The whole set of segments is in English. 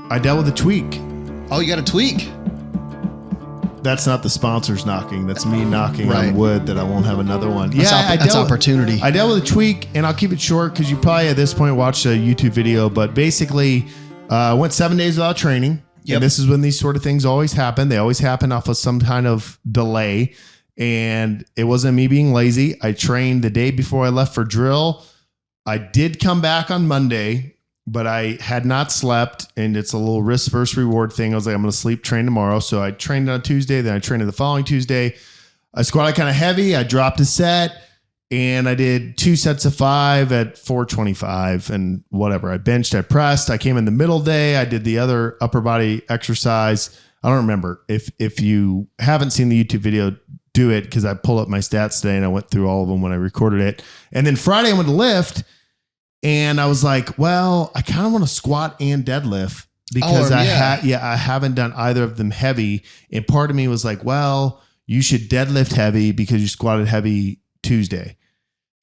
I dealt with a tweak. Oh, you got a tweak. That's not the sponsors knocking. That's me knocking on wood that I won't have another one. That's opportunity. I dealt with a tweak, and I'll keep it short because you probably at this point watched a YouTube video. But basically, I went 7 days without training. Yep. And this is when these sort of things always happen. They always happen off of some kind of delay. And it wasn't me being lazy. I trained the day before I left for drill. I did come back on Monday, but I had not slept, and it's a little risk versus reward thing. I was like, I'm going to sleep, train tomorrow. So I trained on Tuesday. Then I trained the following Tuesday. I squatted kind of heavy. I dropped a set, and I did 2 sets of 5 at 425 and whatever. I benched, I pressed. I came in the middle day. I did the other upper body exercise. I don't remember. If you haven't seen the YouTube video, do it, because I pulled up my stats today and I went through all of them when I recorded it. And then Friday I went to lift. And I was like, well, I kind of want to squat and deadlift because I haven't done either of them heavy. And part of me was like, well, you should deadlift heavy because you squatted heavy Tuesday.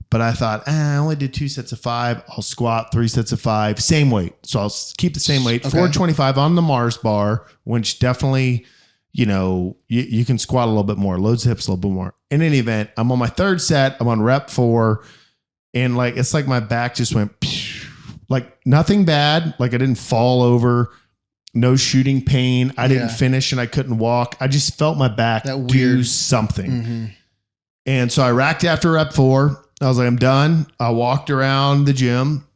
But I thought, I only did 2 sets of 5. I'll squat 3 sets of 5, same weight. So I'll keep the same weight, 425 on the Mars bar, which definitely, you can squat a little bit more, loads the hips a little bit more. In any event, I'm on my 3rd set. I'm on rep 4. And it's like my back just went like nothing bad. Like I didn't fall over, no shooting pain. I didn't finish and I couldn't walk. I just felt my back do something. Mm-hmm. And so I racked after rep 4. I was like, I'm done. I walked around the gym.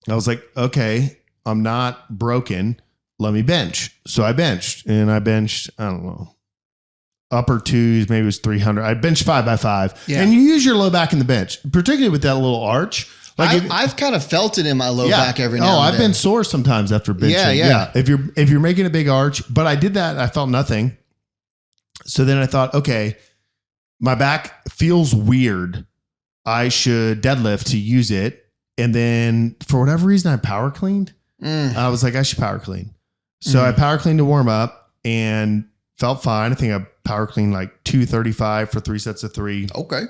I was like, okay, I'm not broken. Let me bench. So I benched, and I benched, I don't know, upper 2s, maybe it was 300. I benched 5 by 5. Yeah. And you use your low back in the bench, particularly with that little arch. Like I've kind of felt it in my low back every now and then. I've been sore sometimes after benching. Yeah. If you're making a big arch, but I did that. I felt nothing. So then I thought, okay, my back feels weird. I should deadlift to use it. And then for whatever reason, I power cleaned. I was like, I should power clean. So I power cleaned to warm up and felt fine. I think I power cleaned like 235 for 3 sets of 3. Okay.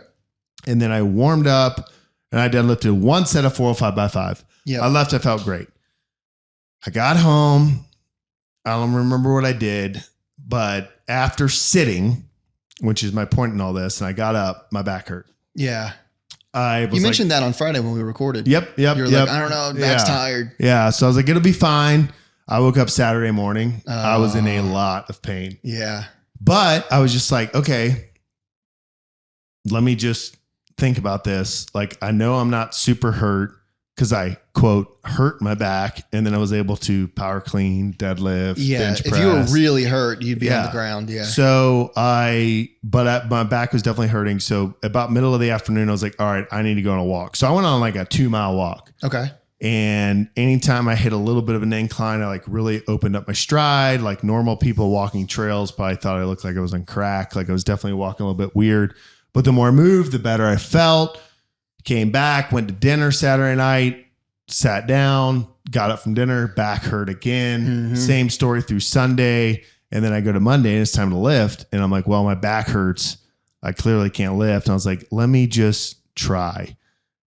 And then I warmed up and I deadlifted 1 set of 405 by 5. Yeah. I left. I felt great. I got home. I don't remember what I did, but after sitting, which is my point in all this, and I got up, my back hurt. Yeah. You mentioned that on Friday when we recorded. Yep. You were like, I don't know, back's tired. Yeah. So I was like, it'll be fine. I woke up Saturday morning. I was in a lot of pain. Yeah. But I was just like, okay, let me just think about this. Like, I know I'm not super hurt because I, quote, hurt my back. And then I was able to power clean, deadlift, bench press. If you were really hurt, you'd be on the ground. Yeah. So my back was definitely hurting. So about middle of the afternoon, I was like, all right, I need to go on a walk. So I went on like a 2-mile walk. Okay. And anytime I hit a little bit of an incline, I like really opened up my stride. Like normal people walking trails probably thought I looked like I was on crack. Like I was definitely walking a little bit weird. But the more I moved, the better I felt. Came back, went to dinner Saturday night, sat down, got up from dinner, back hurt again. Mm-hmm. Same story through Sunday. And then I go to Monday and it's time to lift. And I'm like, well, my back hurts. I clearly can't lift. And I was like, let me just try.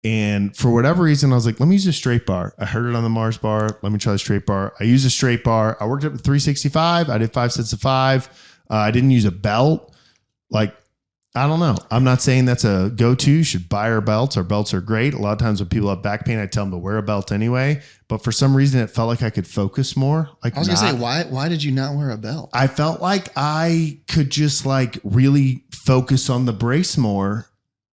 And for whatever reason, I was like, let me use a straight bar. I heard it on the Mars bar. Let me try the straight bar. I used a straight bar. I worked up to 365. I did 5 sets of 5. I didn't use a belt. Like, I don't know. I'm not saying that's a go-to. You should buy our belts. Our belts are great. A lot of times when people have back pain, I tell them to wear a belt anyway. But for some reason, it felt like I could focus more. Like I was going to say, why did you not wear a belt? I felt like I could just like really focus on the brace more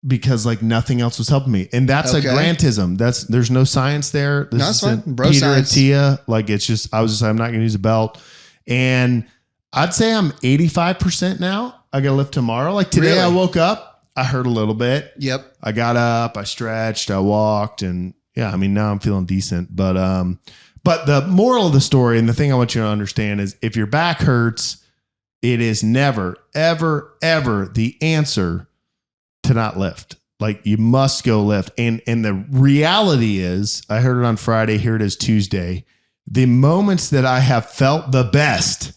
because like nothing else was helping me. And that's a grantism. There's no science there. This that's fine. Bro Peter science. Attia. Like it's just, I was just like, I'm not going to use a belt. And I'd say I'm 85% now. I got to lift tomorrow. Like today I woke up, I hurt a little bit. Yep. I got up, I stretched, I walked, and yeah, I mean, now I'm feeling decent. But the moral of the story and the thing I want you to understand is if your back hurts, it is never, ever, ever the answer to not lift. Like you must go lift. And the reality is, I heard it on Friday, here it is Tuesday. The moments that I have felt the best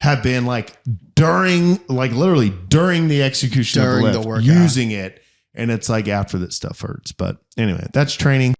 have been like literally during the execution of the lift, workout, using it. And it's like after that stuff hurts. But anyway, that's training.